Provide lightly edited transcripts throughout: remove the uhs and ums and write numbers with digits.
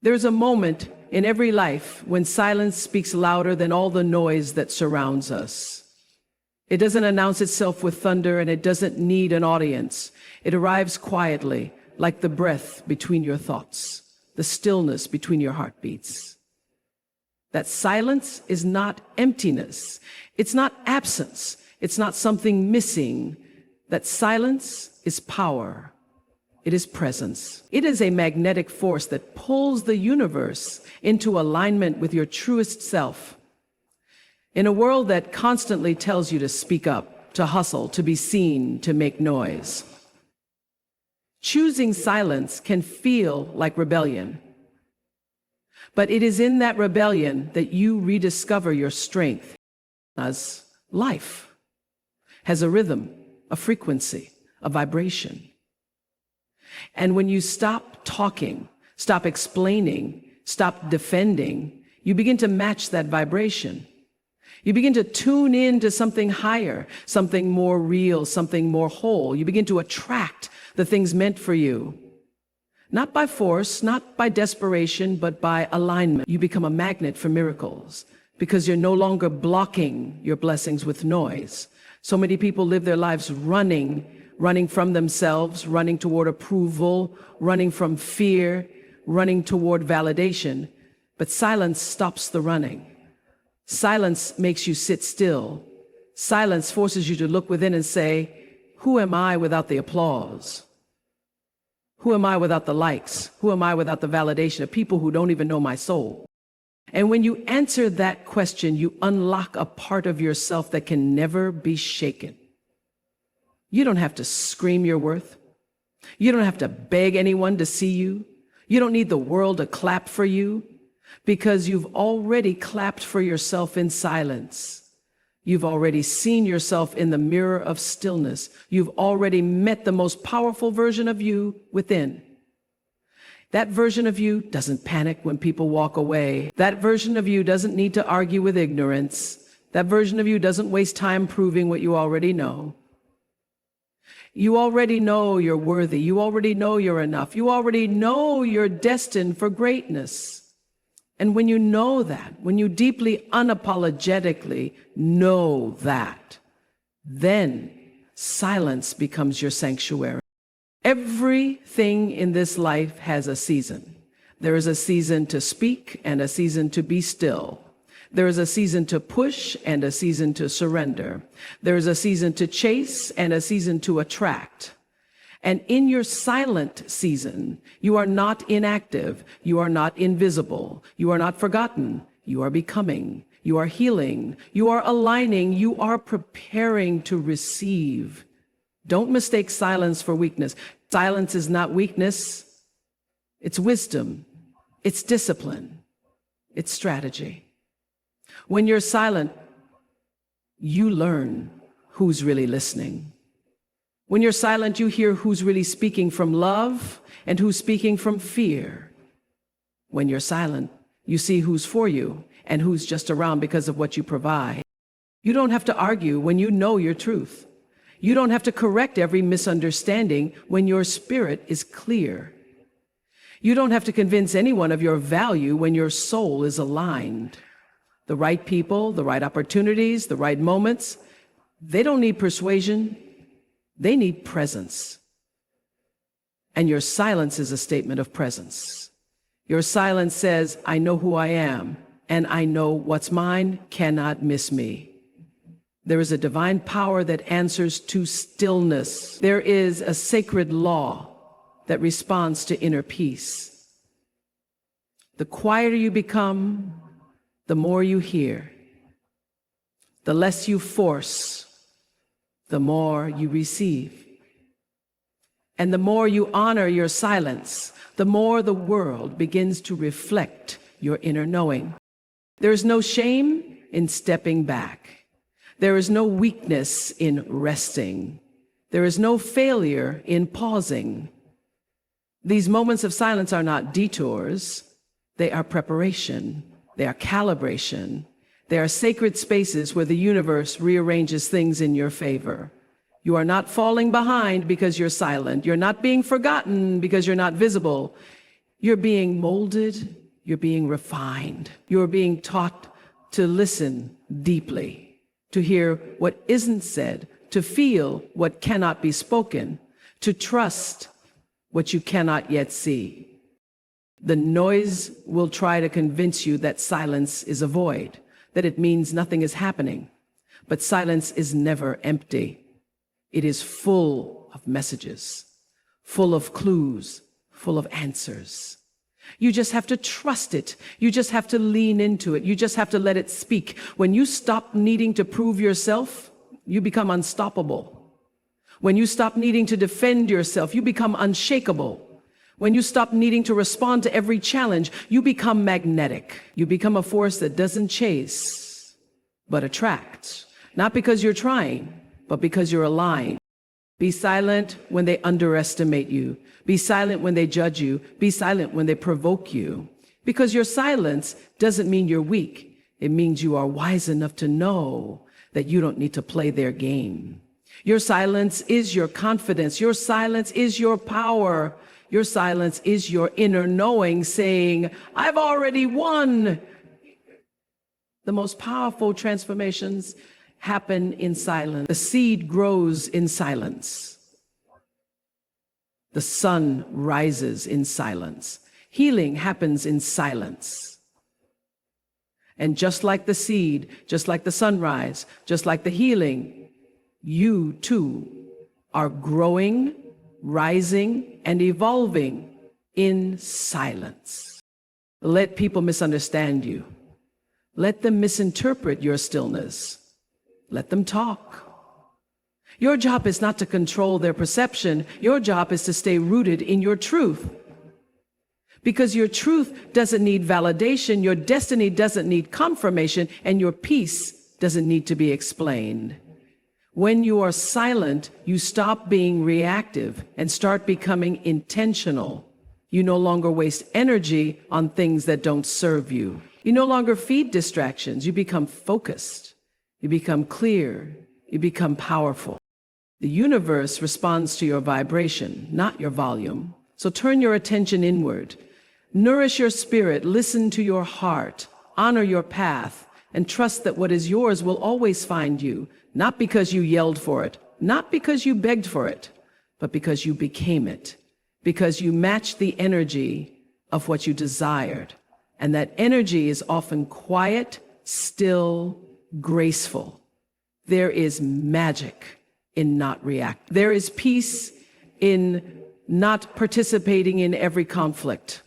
There's a moment in every life when silence speaks louder than all the noise that surrounds us. It doesn't announce itself with thunder, and it doesn't need an audience. It arrives quietly, like the breath between your thoughts, the stillness between your heartbeats. That silence is not emptiness. It's not absence. It's not something missing. That silence is power. It is presence. It is a magnetic force that pulls the universe into alignment with your truest self. In a world that constantly tells you to speak up, to hustle, to be seen, to make noise, choosing silence can feel like rebellion. But it is in that rebellion that you rediscover your strength. As life has a rhythm, a frequency, a vibration. And when you stop talking, stop explaining, stop defending, you begin to match that vibration. You begin to tune in to something higher, something more real, something more whole. You begin to attract the things meant for you. Not by force, not by desperation, but by alignment. You become a magnet for miracles because you're no longer blocking your blessings with noise. So many people live their lives running from themselves, running toward approval, running from fear, running toward validation. But silence stops the running. Silence makes you sit still. Silence forces you to look within and say, who am I without the applause? Who am I without the likes? Who am I without the validation of people who don't even know my soul? And when you answer that question, you unlock a part of yourself that can never be shaken. You don't have to scream your worth. You don't have to beg anyone to see you. You don't need the world to clap for you because you've already clapped for yourself in silence. You've already seen yourself in the mirror of stillness. You've already met the most powerful version of you within. That version of you doesn't panic when people walk away. That version of you doesn't need to argue with ignorance. That version of you doesn't waste time proving what you already know. You already know you're worthy. You already know you're enough. You already know you're destined for greatness. And when you know that, when you deeply, unapologetically know that, then silence becomes your sanctuary. Everything in this life has a season. There is a season to speak and a season to be still. There is a season to push and a season to surrender. There is a season to chase and a season to attract. And in your silent season, you are not inactive. You are not invisible. You are not forgotten. You are becoming. You are healing. You are aligning. You are preparing to receive. Don't mistake silence for weakness. Silence is not weakness. It's wisdom. It's discipline. It's strategy. When you're silent, you learn who's really listening. When you're silent, you hear who's really speaking from love and who's speaking from fear. When you're silent, you see who's for you and who's just around because of what you provide. You don't have to argue when you know your truth. You don't have to correct every misunderstanding when your spirit is clear. You don't have to convince anyone of your value when your soul is aligned. The right people, the right opportunities, the right moments, they don't need persuasion. They need presence. And your silence is a statement of presence. Your silence says, I know who I am, and I know what's mine cannot miss me. There is a divine power that answers to stillness. There is a sacred law that responds to inner peace. The quieter you become, the more you hear. The less you force, the more you receive. And the more you honor your silence, the more the world begins to reflect your inner knowing. There is no shame in stepping back. There is no weakness in resting. There is no failure in pausing. These moments of silence are not detours. They are preparation. They are calibration. They are sacred spaces where the universe rearranges things in your favor. You are not falling behind because you're silent. You're not being forgotten because you're not visible. You're being molded, you're being refined, you're being taught to listen deeply, to hear what isn't said, to feel what cannot be spoken, to trust what you cannot yet see. The noise will try to convince you that silence is a void, that it means nothing is happening. But silence is never empty. It is full of messages, full of clues, full of answers. You just have to trust it. You just have to lean into it. You just have to let it speak. When you stop needing to prove yourself, you become unstoppable. When you stop needing to defend yourself, you become unshakable. When you stop needing to respond to every challenge, you become magnetic. You become a force that doesn't chase, but attracts. Not because you're trying, but because you're aligned. Be silent when they underestimate you. Be silent when they judge you. Be silent when they provoke you. Because your silence doesn't mean you're weak. It means you are wise enough to know that you don't need to play their game. Your silence is your confidence. Your silence is your power. Your silence is your inner knowing saying, I've already won. The most powerful transformations happen in silence. The seed grows in silence. The sun rises in silence. Healing happens in silence. And just like the seed, just like the sunrise, just like the healing, you too are growing, rising, and evolving in silence. Let people misunderstand you. Let them misinterpret your stillness. Let them talk. Your job is not to control their perception. Your job is to stay rooted in your truth. Because your truth doesn't need validation, your destiny doesn't need confirmation, and your peace doesn't need to be explained. When you are silent, you stop being reactive and start becoming intentional. You no longer waste energy on things that don't serve you. You no longer feed distractions. You become focused. You become clear. You become powerful. The universe responds to your vibration, not your volume. So turn your attention inward. Nourish your spirit. Listen to your heart. Honor your path. And trust that what is yours will always find you. Not because you yelled for it, not because you begged for it, but because you became it, because you matched the energy of what you desired. And that energy is often quiet, still, graceful. There is magic in not reacting. There is peace in not participating in every conflict.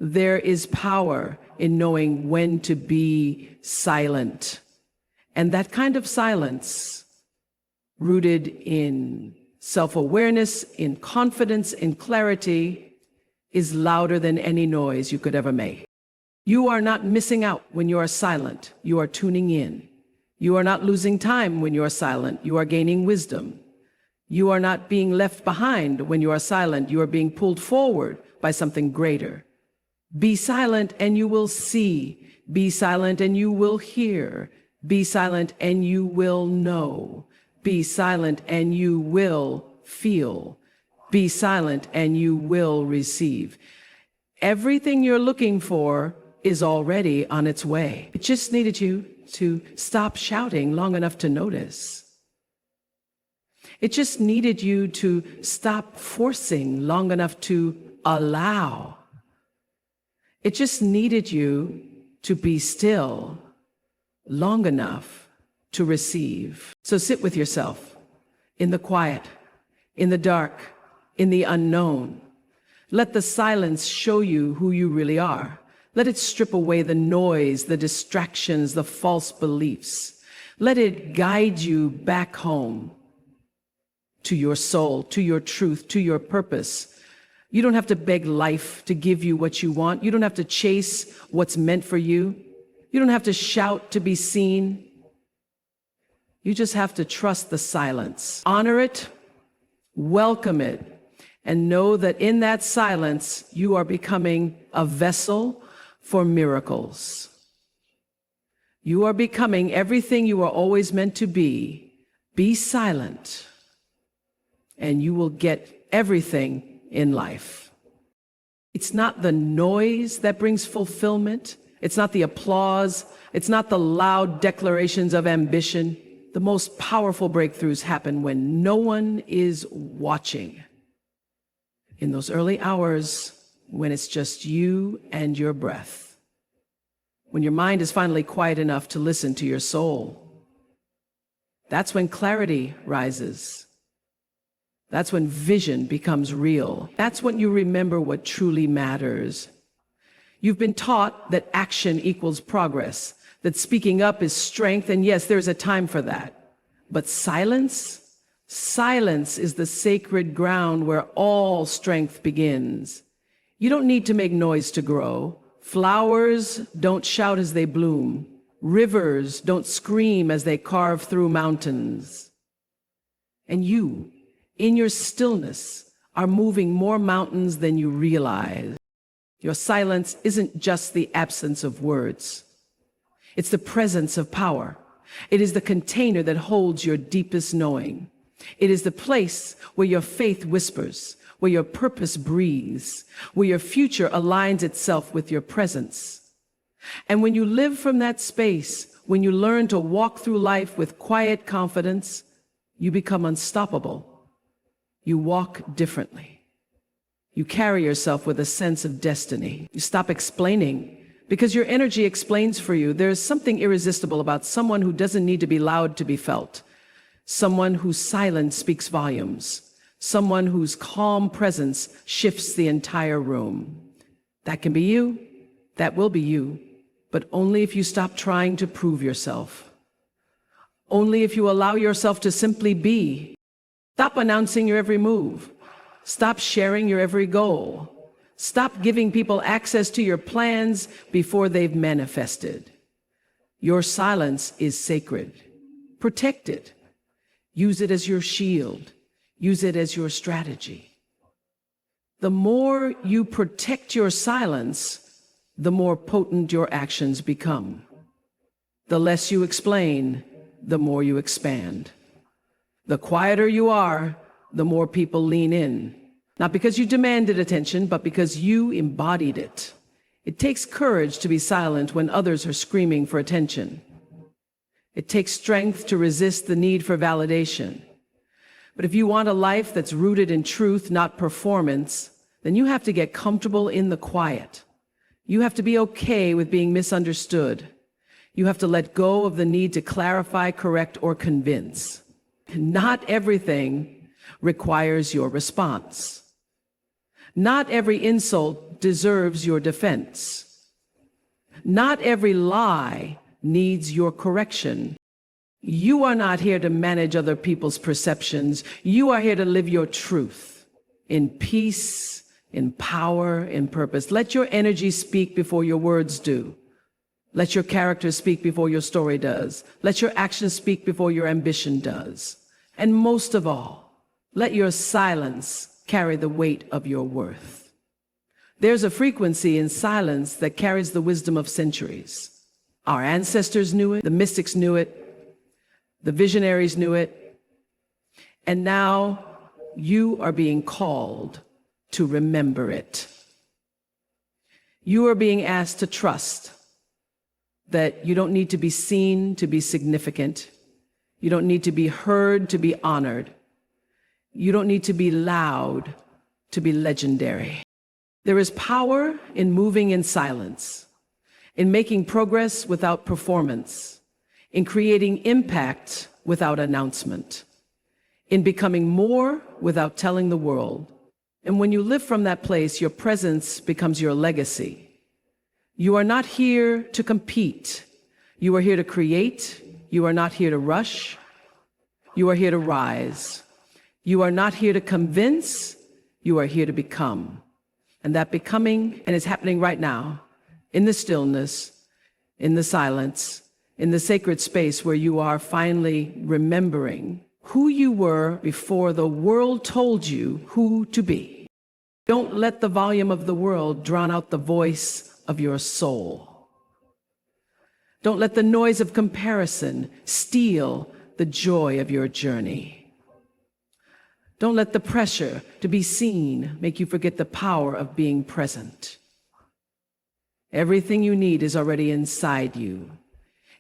There is power in knowing when to be silent. And that kind of silence, rooted in self-awareness, in confidence, in clarity, is louder than any noise you could ever make. You are not missing out when you are silent. You are tuning in. You are not losing time when you are silent. You are gaining wisdom. You are not being left behind when you are silent. You are being pulled forward by something greater. Be silent and you will see. Be silent and you will hear. Be silent and you will know. Be silent and you will feel. Be silent and you will receive. Everything you're looking for is already on its way. It just needed you to stop shouting long enough to notice. It just needed you to stop forcing long enough to allow. It just needed you to be still long enough to receive. So sit with yourself in the quiet, in the dark, in the unknown. Let the silence show you who you really are. Let it strip away the noise, the distractions, the false beliefs. Let it guide you back home to your soul, to your truth, to your purpose. You don't have to beg life to give you what you want. You don't have to chase what's meant for you. You don't have to shout to be seen. You just have to trust the silence. Honor it, welcome it, and know that in that silence, you are becoming a vessel for miracles. You are becoming everything you are always meant to be. Be silent, and you will get everything in life. It's not the noise that brings fulfillment. It's not the applause. It's not the loud declarations of ambition. The most powerful breakthroughs happen when no one is watching. In those early hours, when it's just you and your breath. When your mind is finally quiet enough to listen to your soul. That's when clarity rises. That's when vision becomes real. That's when you remember what truly matters. You've been taught that action equals progress, that speaking up is strength, and yes, there's a time for that. But silence is the sacred ground where all strength begins. You don't need to make noise to grow. Flowers don't shout as they bloom. Rivers don't scream as they carve through mountains. And you, in your stillness, are moving more mountains than you realize. Your silence isn't just the absence of words. It's the presence of power. It is the container that holds your deepest knowing. It is the place where your faith whispers, where your purpose breathes, where your future aligns itself with your presence. And when you live from that space, when you learn to walk through life with quiet confidence, you become unstoppable. You walk differently. You carry yourself with a sense of destiny. You stop explaining because your energy explains for you. There's something irresistible about someone who doesn't need to be loud to be felt. Someone whose silence speaks volumes. Someone whose calm presence shifts the entire room. That can be you. That will be you. But only if you stop trying to prove yourself. Only if you allow yourself to simply be. Stop announcing your every move. Stop sharing your every goal. Stop giving people access to your plans before they've manifested. Your silence is sacred. Protect it. Use it as your shield. Use it as your strategy. The more you protect your silence, the more potent your actions become. The less you explain, the more you expand. The quieter you are, the more people lean in. Not because you demanded attention, but because you embodied it. It takes courage to be silent when others are screaming for attention. It takes strength to resist the need for validation. But if you want a life that's rooted in truth, not performance, then you have to get comfortable in the quiet. You have to be okay with being misunderstood. You have to let go of the need to clarify, correct, or convince. Not everything requires your response. Not every insult deserves your defense. Not every lie needs your correction. You are not here to manage other people's perceptions. You are here to live your truth in peace, in power, in purpose. Let your energy speak before your words do. Let your character speak before your story does. Let your actions speak before your ambition does. And most of all, let your silence carry the weight of your worth. There's a frequency in silence that carries the wisdom of centuries. Our ancestors knew it, the mystics knew it, the visionaries knew it, and now you are being called to remember it. You are being asked to trust that you don't need to be seen to be significant. You don't need to be heard to be honored. You don't need to be loud to be legendary. There is power in moving in silence, in making progress without performance, in creating impact without announcement, in becoming more without telling the world. And when you live from that place, your presence becomes your legacy. You are not here to compete. You are here to create. You are not here to rush. You are here to rise. You are not here to convince. You are here to become. And that becoming, and it's happening right now, in the stillness, in the silence, in the sacred space where you are finally remembering who you were before the world told you who to be. Don't let the volume of the world drown out the voice of your soul. Don't let the noise of comparison steal the joy of your journey. Don't let the pressure to be seen make you forget the power of being present. Everything you need is already inside you.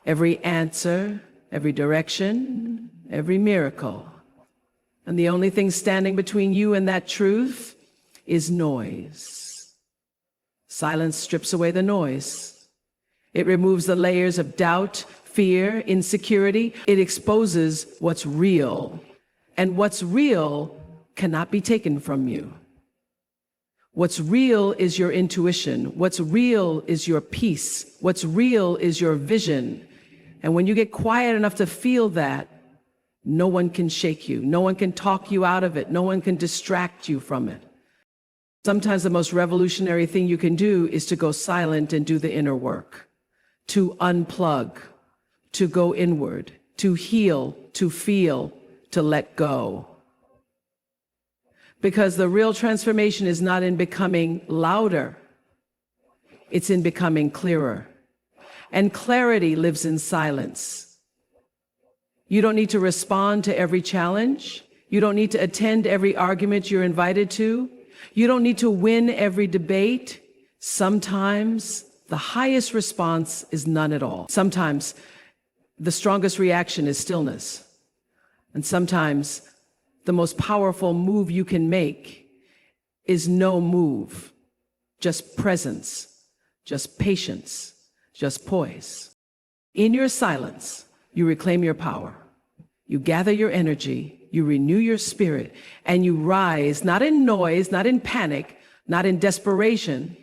Every answer, every direction, every miracle. And the only thing standing between you and that truth is noise. Silence strips away the noise. It removes the layers of doubt, fear, insecurity. It exposes what's real. And what's real cannot be taken from you. What's real is your intuition. What's real is your peace. What's real is your vision. And when you get quiet enough to feel that, no one can shake you. No one can talk you out of it. No one can distract you from it. Sometimes the most revolutionary thing you can do is to go silent and do the inner work, to unplug, to go inward, to heal, to feel, to let go. Because the real transformation is not in becoming louder. It's in becoming clearer. And clarity lives in silence. You don't need to respond to every challenge. You don't need to attend every argument you're invited to. You don't need to win every debate. Sometimes the highest response is none at all. Sometimes the strongest reaction is stillness. And sometimes the most powerful move you can make is no move, just presence, just patience, just poise. In your silence, you reclaim your power. You gather your energy, you renew your spirit, and you rise, not in noise, not in panic, not in desperation,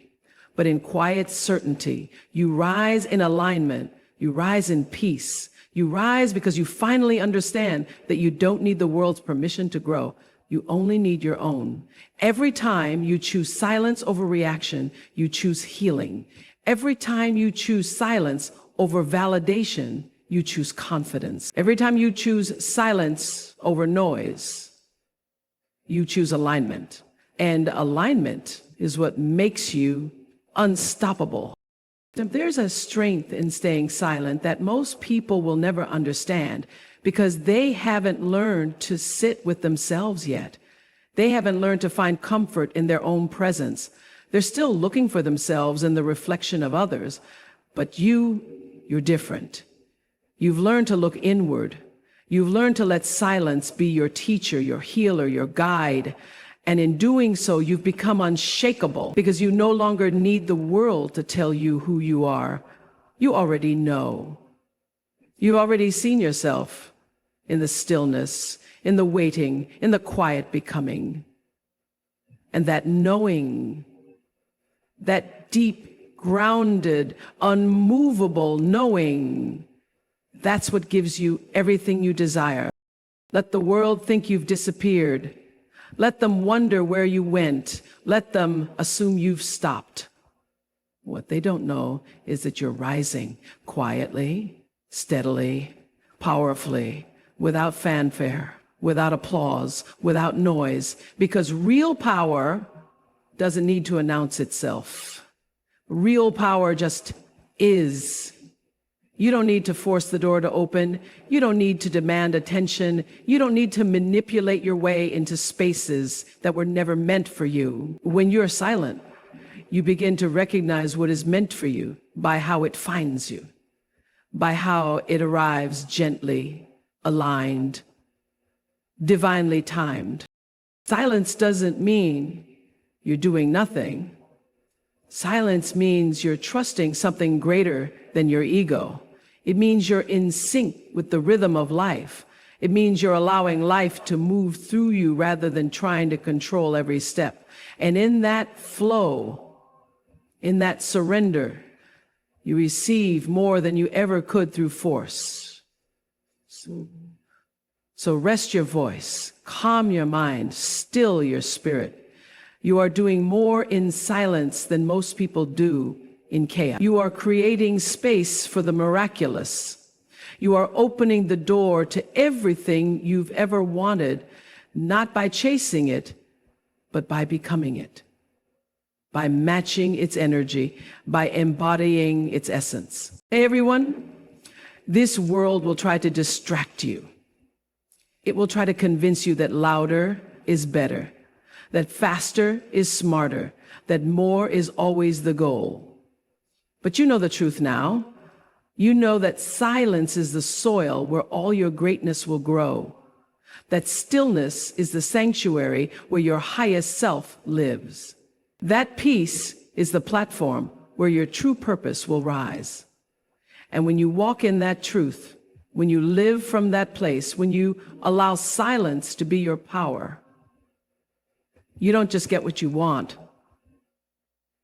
but in quiet certainty. You rise in alignment. You rise in peace. You rise because you finally understand that you don't need the world's permission to grow. You only need your own. Every time you choose silence over reaction, you choose healing. Every time you choose silence over validation, you choose confidence. Every time you choose silence over noise, you choose alignment. And alignment is what makes you unstoppable. There's a strength in staying silent that most people will never understand because they haven't learned to sit with themselves yet. They haven't learned to find comfort in their own presence. They're still looking for themselves in the reflection of others, but you're different. You've learned to look inward. You've learned to let silence be your teacher, your healer, your guide. And in doing so, you've become unshakable because you no longer need the world to tell you who you are. You already know. You've already seen yourself in the stillness, in the waiting, in the quiet becoming. And that knowing, that deep, grounded, unmovable knowing, that's what gives you everything you desire. Let the world think you've disappeared. Let them wonder where you went. Let them assume you've stopped. What they don't know is that you're rising quietly, steadily, powerfully, without fanfare, without applause, without noise, because real power doesn't need to announce itself. Real power just is. You don't need to force the door to open. You don't need to demand attention. You don't need to manipulate your way into spaces that were never meant for you. When you're silent, you begin to recognize what is meant for you by how it finds you, by how it arrives gently, aligned, divinely timed. Silence doesn't mean you're doing nothing. Silence means you're trusting something greater than your ego. It means you're in sync with the rhythm of life. It means you're allowing life to move through you rather than trying to control every step. And in that flow, in that surrender, you receive more than you ever could through force. So rest your voice, calm your mind, still your spirit. You are doing more in silence than most people do in chaos. You are creating space for the miraculous. You are opening the door to everything you've ever wanted, not by chasing it, but by becoming it, by matching its energy, by embodying its essence. Hey, everyone, this world will try to distract you. It will try to convince you that louder, is better, that faster is smarter, that more is always the goal. But you know the truth now. You know that silence is the soil where all your greatness will grow, that stillness is the sanctuary where your highest self lives. That peace is the platform where your true purpose will rise. And when you walk in that truth, when you live from that place, when you allow silence to be your power, you don't just get what you want.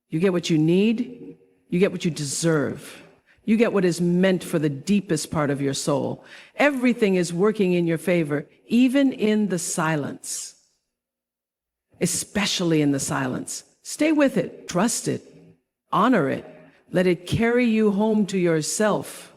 You get what you need. You get what you deserve. You get what is meant for the deepest part of your soul. Everything is working in your favor, even in the silence. Especially in the silence. Stay with it. Trust it. Honor it. Let it carry you home to yourself.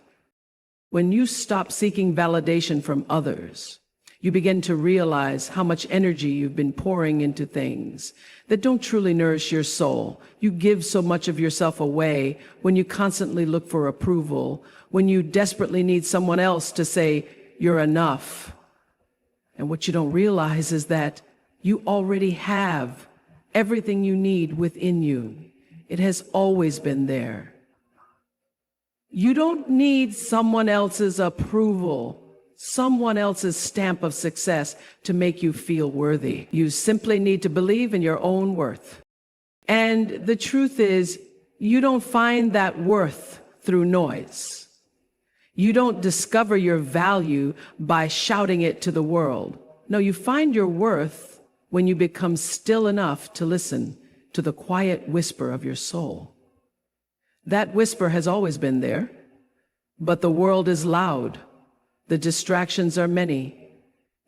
When you stop seeking validation from others, you begin to realize how much energy you've been pouring into things that don't truly nourish your soul. You give so much of yourself away when you constantly look for approval, when you desperately need someone else to say, you're enough. And what you don't realize is that you already have everything you need within you. It has always been there. You don't need someone else's approval, someone else's stamp of success to make you feel worthy. You simply need to believe in your own worth. And the truth is, you don't find that worth through noise. You don't discover your value by shouting it to the world. No, you find your worth when you become still enough to listen to the quiet whisper of your soul. That whisper has always been there, but the world is loud. The distractions are many.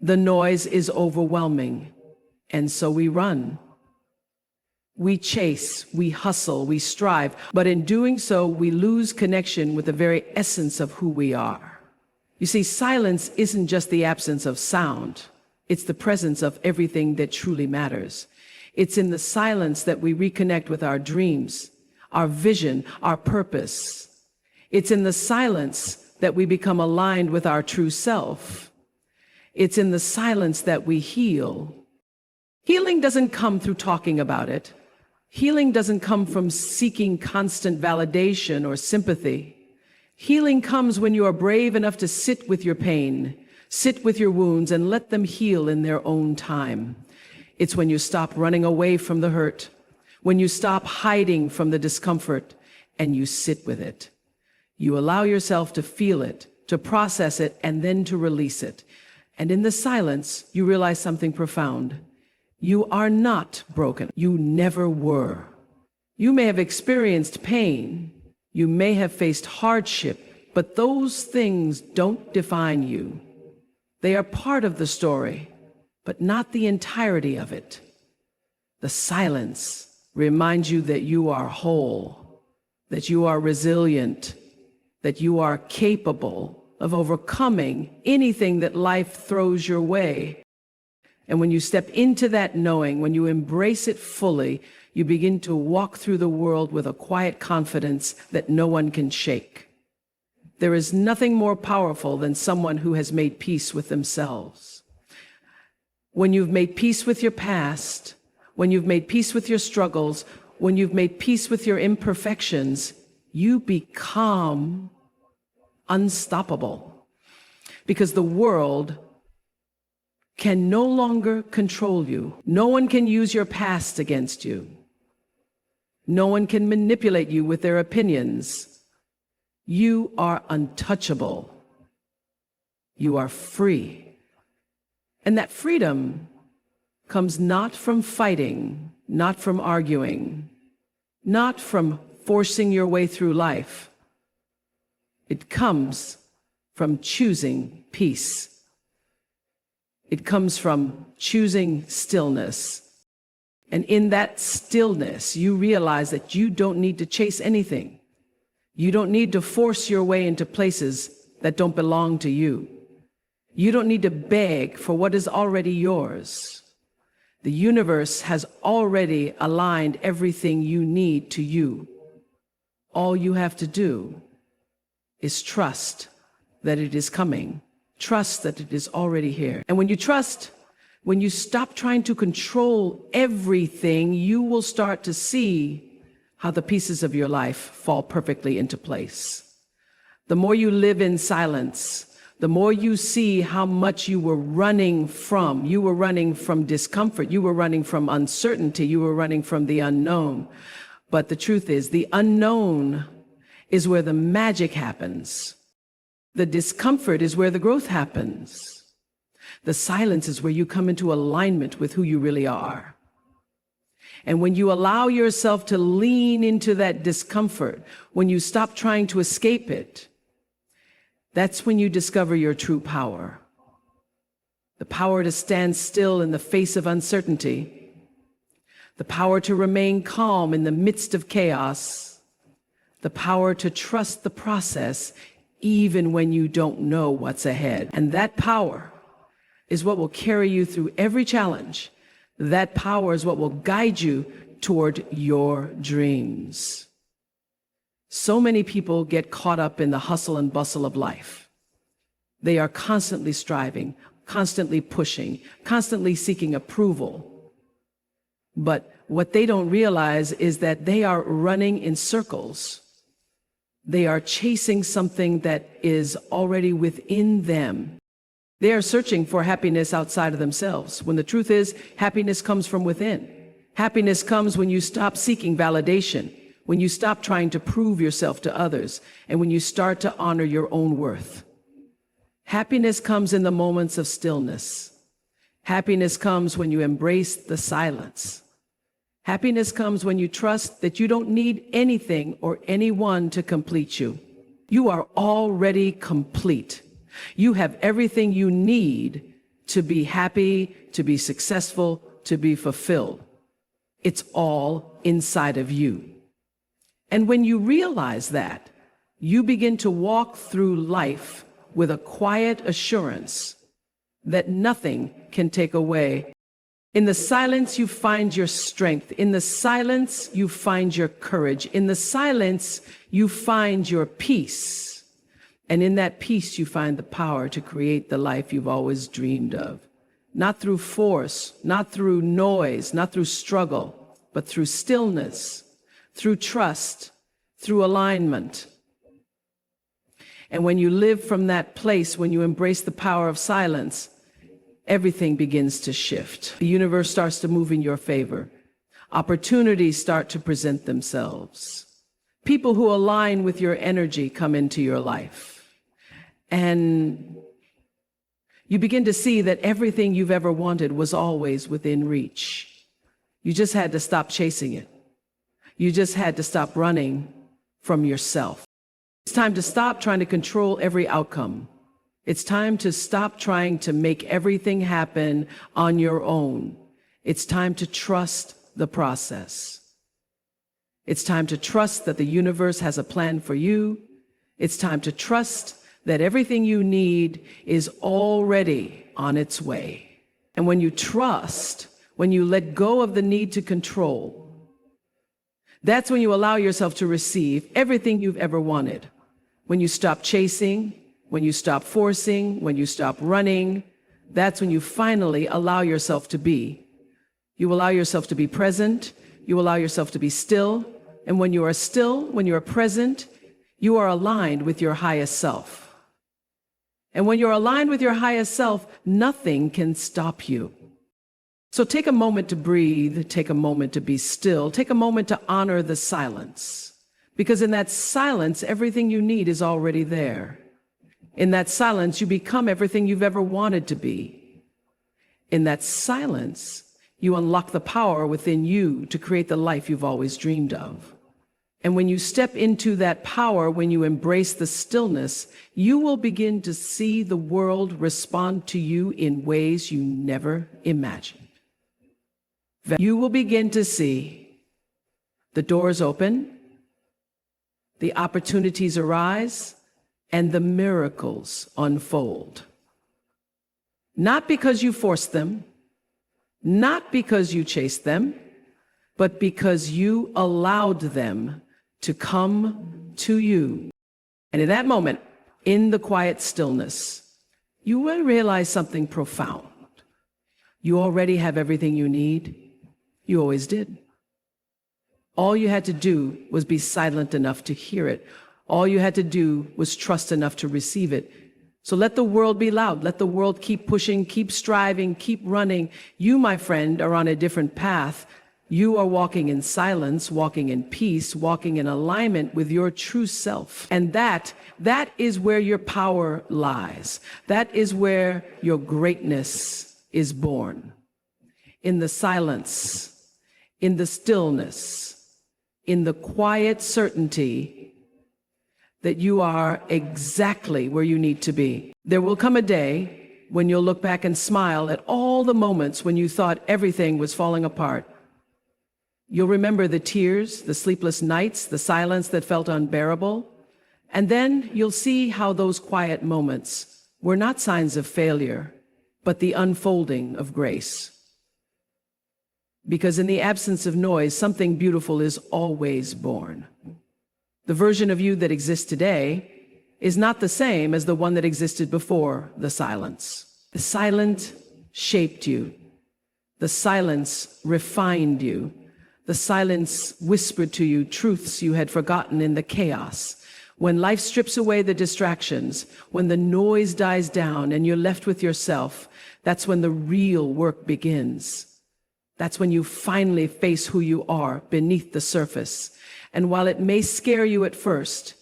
The noise is overwhelming. And so we run. We chase, we hustle, we strive, but in doing so, we lose connection with the very essence of who we are. You see, silence isn't just the absence of sound. It's the presence of everything that truly matters. It's in the silence that we reconnect with our dreams, our vision, our purpose. It's in the silence that we become aligned with our true self. It's in the silence that we heal. Healing doesn't come through talking about it. Healing doesn't come from seeking constant validation or sympathy. Healing comes when you are brave enough to sit with your pain, sit with your wounds, and let them heal in their own time. It's when you stop running away from the hurt, when you stop hiding from the discomfort, and you sit with it. You allow yourself to feel it, to process it, and then to release it. And in the silence, you realize something profound. You are not broken. You never were. You may have experienced pain. You may have faced hardship, but those things don't define you. They are part of the story, but not the entirety of it. The silence reminds you that you are whole, that you are resilient, that you are capable of overcoming anything that life throws your way. And when you step into that knowing, when you embrace it fully, you begin to walk through the world with a quiet confidence that no one can shake. There is nothing more powerful than someone who has made peace with themselves. When you've made peace with your past, when you've made peace with your struggles, when you've made peace with your imperfections, you become unstoppable. Because the world can no longer control you. No one can use your past against you. No one can manipulate you with their opinions. You are untouchable. You are free. And that freedom comes not from fighting, not from arguing, not from forcing your way through life. It comes from choosing peace. It comes from choosing stillness. And in that stillness, you realize that you don't need to chase anything. You don't need to force your way into places that don't belong to you. You don't need to beg for what is already yours. The universe has already aligned everything you need to you. All you have to do is trust that it is coming. Trust that it is already here. And when you trust, When you stop trying to control everything, you will start to see how the pieces of your life fall perfectly into place. The more you live in silence, the more you see how much you were running from. You were running from discomfort. You were running from uncertainty. You were running from the unknown. But the truth is, the unknown is where the magic happens. The discomfort is where the growth happens. The silence is where you come into alignment with who you really are. And when you allow yourself to lean into that discomfort, when you stop trying to escape it, that's when you discover your true power. The power to stand still in the face of uncertainty. The power to remain calm in the midst of chaos. The power to trust the process even when you don't know what's ahead. And that power is what will carry you through every challenge. That power is what will guide you toward your dreams. So many people get caught up in the hustle and bustle of life. They are constantly striving, constantly pushing, constantly seeking approval. But what they don't realize is that they are running in circles. They are chasing something that is already within them. They are searching for happiness outside of themselves, when the truth is, happiness comes from within. Happiness comes when you stop seeking validation, when you stop trying to prove yourself to others, and when you start to honor your own worth. Happiness comes in the moments of stillness. Happiness comes when you embrace the silence. Happiness comes when you trust that you don't need anything or anyone to complete you. You are already complete. You have everything you need to be happy, to be successful, to be fulfilled. It's all inside of you. And when you realize that, you begin to walk through life with a quiet assurance that nothing can take away. In the silence, you find your strength. In the silence, you find your courage. In the silence, you find your peace. And in that peace, you find the power to create the life you've always dreamed of. Not through force, not through noise, not through struggle, but through stillness, through trust, through alignment. And when you live from that place, when you embrace the power of silence, everything begins to shift. The universe starts to move in your favor. Opportunities start to present themselves. People who align with your energy come into your life. And you begin to see that everything you've ever wanted was always within reach. You just had to stop chasing it. You just had to stop running from yourself. It's time to stop trying to control every outcome. It's time to stop trying to make everything happen on your own. It's time to trust the process. It's time to trust that the universe has a plan for you. It's time to trust that everything you need is already on its way. And when you trust, when you let go of the need to control, that's when you allow yourself to receive everything you've ever wanted. When you stop chasing, when you stop forcing, when you stop running, that's when you finally allow yourself to be. You allow yourself to be present. You allow yourself to be still. And when you are still, when you are present, you are aligned with your highest self. And when you're aligned with your highest self, nothing can stop you. So take a moment to breathe, take a moment to be still, take a moment to honor the silence. Because in that silence, everything you need is already there. In that silence, you become everything you've ever wanted to be. In that silence, you unlock the power within you to create the life you've always dreamed of. And when you step into that power, when you embrace the stillness, you will begin to see the world respond to you in ways you never imagined. You will begin to see the doors open, the opportunities arise, and the miracles unfold. Not because you forced them, not because you chased them, but because you allowed them to come to you. And in that moment, in the quiet stillness, you will realize something profound. You already have everything you need. You always did. All you had to do was be silent enough to hear it. All you had to do was trust enough to receive it. So let the world be loud. Let the world keep pushing, keep striving, keep running. You, my friend, are on a different path. You are walking in silence, walking in peace, walking in alignment with your true self. And that is where your power lies. That is where your greatness is born. In the silence, in the stillness, in the quiet certainty that you are exactly where you need to be. There will come a day when you'll look back and smile at all the moments when you thought everything was falling apart. You'll remember the tears, the sleepless nights, the silence that felt unbearable. And then you'll see how those quiet moments were not signs of failure, but the unfolding of grace. Because in the absence of noise, something beautiful is always born. The version of you that exists today is not the same as the one that existed before the silence. The silence shaped you. The silence refined you. The silence whispered to you truths you had forgotten in the chaos. When life strips away the distractions, when the noise dies down and you're left with yourself, that's when the real work begins. That's when you finally face who you are beneath the surface. And while it may scare you at first,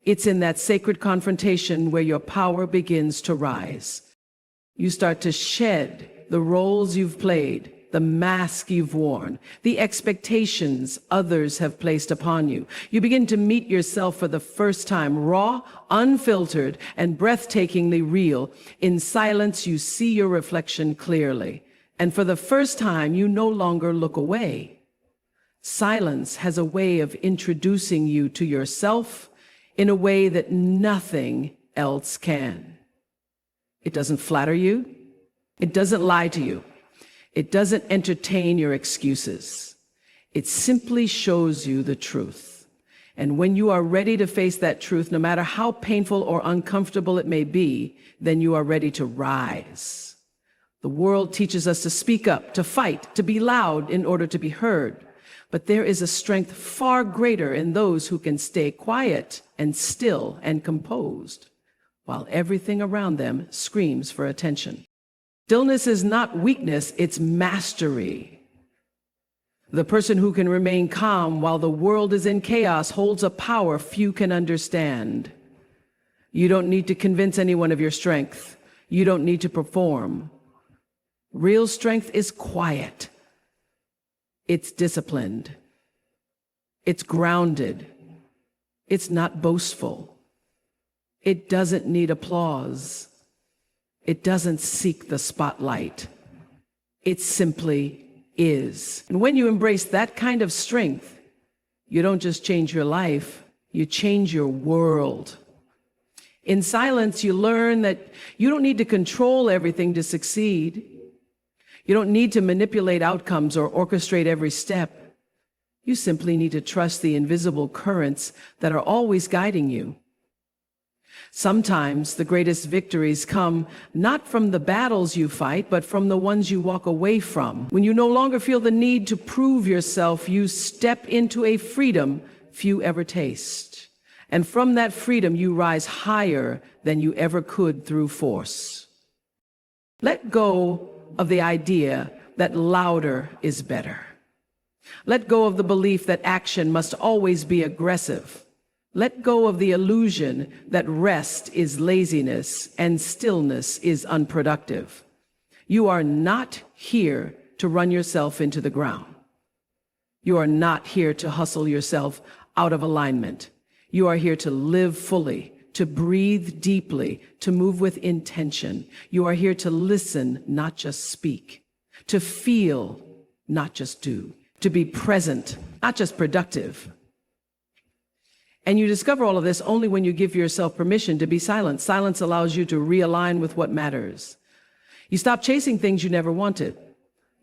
it's in that sacred confrontation where your power begins to rise. You start to shed the roles you've played, the mask you've worn, the expectations others have placed upon you. You begin to meet yourself for the first time, raw, unfiltered, and breathtakingly real. In silence, you see your reflection clearly. And for the first time, you no longer look away. Silence has a way of introducing you to yourself in a way that nothing else can. It doesn't flatter you. It doesn't lie to you. It doesn't entertain your excuses. It simply shows you the truth. And when you are ready to face that truth, no matter how painful or uncomfortable it may be, then you are ready to rise. The world teaches us to speak up, to fight, to be loud in order to be heard. But there is a strength far greater in those who can stay quiet and still and composed, while everything around them screams for attention. Stillness is not weakness, it's mastery. The person who can remain calm while the world is in chaos holds a power few can understand. You don't need to convince anyone of your strength. You don't need to perform. Real strength is quiet. It's disciplined. It's grounded. It's not boastful. It doesn't need applause. It doesn't seek the spotlight. It simply is. And when you embrace that kind of strength, you don't just change your life, you change your world. In silence, you learn that you don't need to control everything to succeed. You don't need to manipulate outcomes or orchestrate every step. You simply need to trust the invisible currents that are always guiding you. Sometimes the greatest victories come not from the battles you fight, but from the ones you walk away from. When you no longer feel the need to prove yourself, you step into a freedom few ever taste. And from that freedom, you rise higher than you ever could through force. Let go of the idea that louder is better. Let go of the belief that action must always be aggressive. Let go of the illusion that rest is laziness and stillness is unproductive. You are not here to run yourself into the ground. You are not here to hustle yourself out of alignment. You are here to live fully, to breathe deeply, to move with intention. You are here to listen, not just speak, to feel, not just do, to be present, not just productive. And you discover all of this only when you give yourself permission to be silent. Silence allows you to realign with what matters. You stop chasing things you never wanted.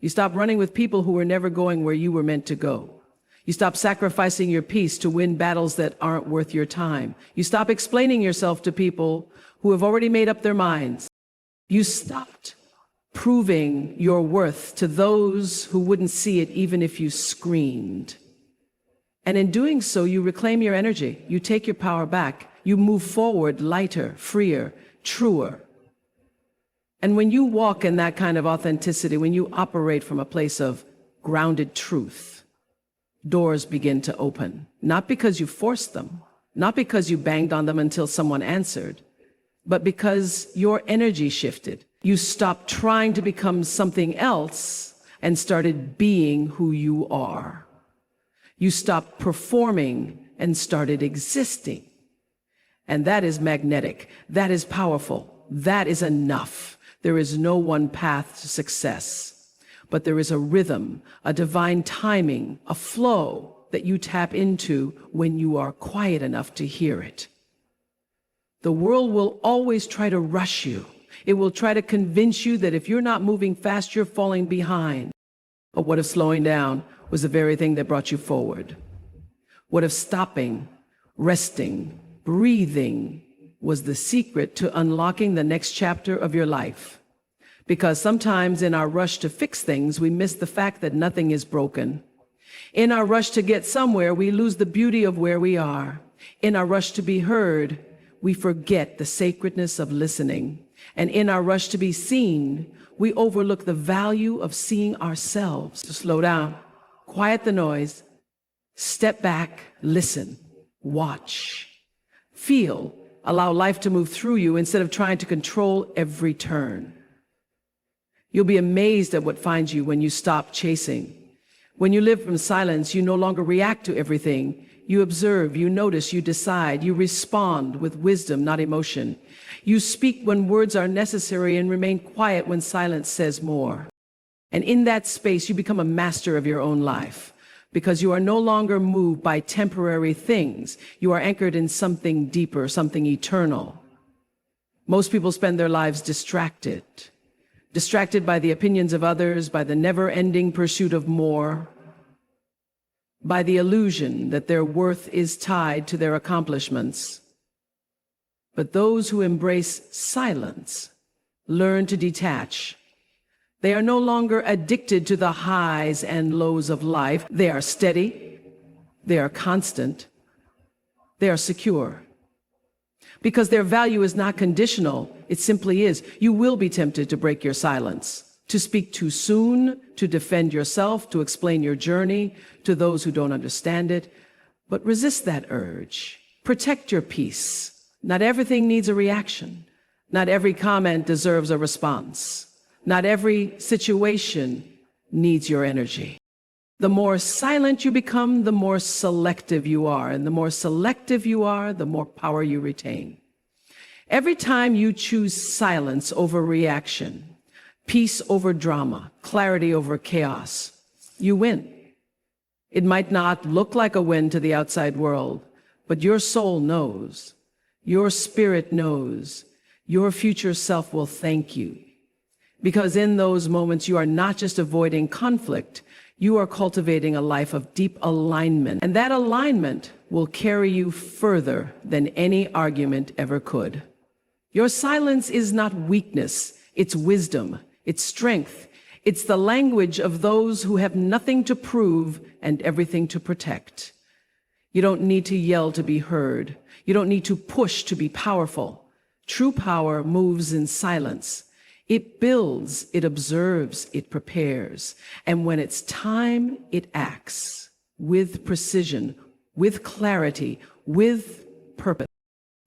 You stop running with people who were never going where you were meant to go. You stop sacrificing your peace to win battles that aren't worth your time. You stop explaining yourself to people who have already made up their minds. You stopped proving your worth to those who wouldn't see it even if you screamed. And in doing so, you reclaim your energy, you take your power back, you move forward lighter, freer, truer. And when you walk in that kind of authenticity, when you operate from a place of grounded truth, doors begin to open. Not because you forced them, not because you banged on them until someone answered, but because your energy shifted. You stopped trying to become something else and started being who you are. You stopped performing and started existing. And that is magnetic. That is powerful. That is enough. There is no one path to success, but there is a rhythm, a divine timing, a flow that you tap into when you are quiet enough to hear it. The world will always try to rush you. It will try to convince you that if you're not moving fast, you're falling behind. But what if slowing down was the very thing that brought you forward? What if stopping, resting, breathing was the secret to unlocking the next chapter of your life? Because sometimes in our rush to fix things, we miss the fact that nothing is broken. In our rush to get somewhere, we lose the beauty of where we are. In our rush to be heard, we forget the sacredness of listening. And in our rush to be seen, we overlook the value of seeing ourselves. So slow down, quiet the noise, step back, listen, watch, feel, allow life to move through you instead of trying to control every turn. You'll be amazed at what finds you when you stop chasing. When you live from silence, you no longer react to everything. You observe, you notice, you decide, you respond with wisdom, not emotion. You speak when words are necessary and remain quiet when silence says more. And in that space, you become a master of your own life because you are no longer moved by temporary things. You are anchored in something deeper, something eternal. Most people spend their lives distracted by the opinions of others, by the never-ending pursuit of more, by the illusion that their worth is tied to their accomplishments. But those who embrace silence learn to detach. They are no longer addicted to the highs and lows of life. They are steady, they are constant, they are secure. Because their value is not conditional, it simply is. You will be tempted to break your silence, to speak too soon, to defend yourself, to explain your journey to those who don't understand it. But resist that urge. Protect your peace. Not everything needs a reaction. Not every comment deserves a response. Not every situation needs your energy. The more silent you become, the more selective you are. And the more selective you are, the more power you retain. Every time you choose silence over reaction, peace over drama, clarity over chaos, you win. It might not look like a win to the outside world, but your soul knows, your spirit knows, your future self will thank you. Because in those moments, you are not just avoiding conflict, you are cultivating a life of deep alignment. And that alignment will carry you further than any argument ever could. Your silence is not weakness, it's wisdom, it's strength. It's the language of those who have nothing to prove and everything to protect. You don't need to yell to be heard. You don't need to push to be powerful. True power moves in silence. It builds, it observes, it prepares. And when it's time, it acts with precision, with clarity, with purpose.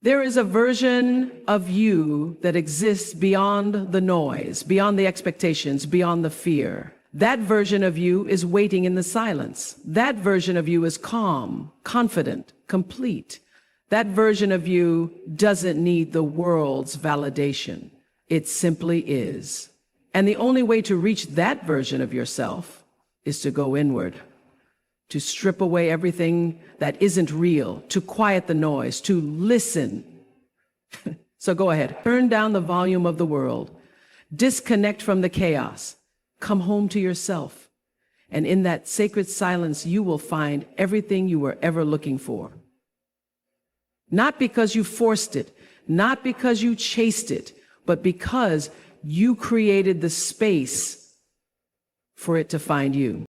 There is a version of you that exists beyond the noise, beyond the expectations, beyond the fear. That version of you is waiting in the silence. That version of you is calm, confident, complete. That version of you doesn't need the world's validation. It simply is. And the only way to reach that version of yourself is to go inward, to strip away everything that isn't real, to quiet the noise, to listen. So go ahead, turn down the volume of the world, disconnect from the chaos, come home to yourself. And in that sacred silence, you will find everything you were ever looking for. Not because you forced it, not because you chased it, but because You created the space for it to find you.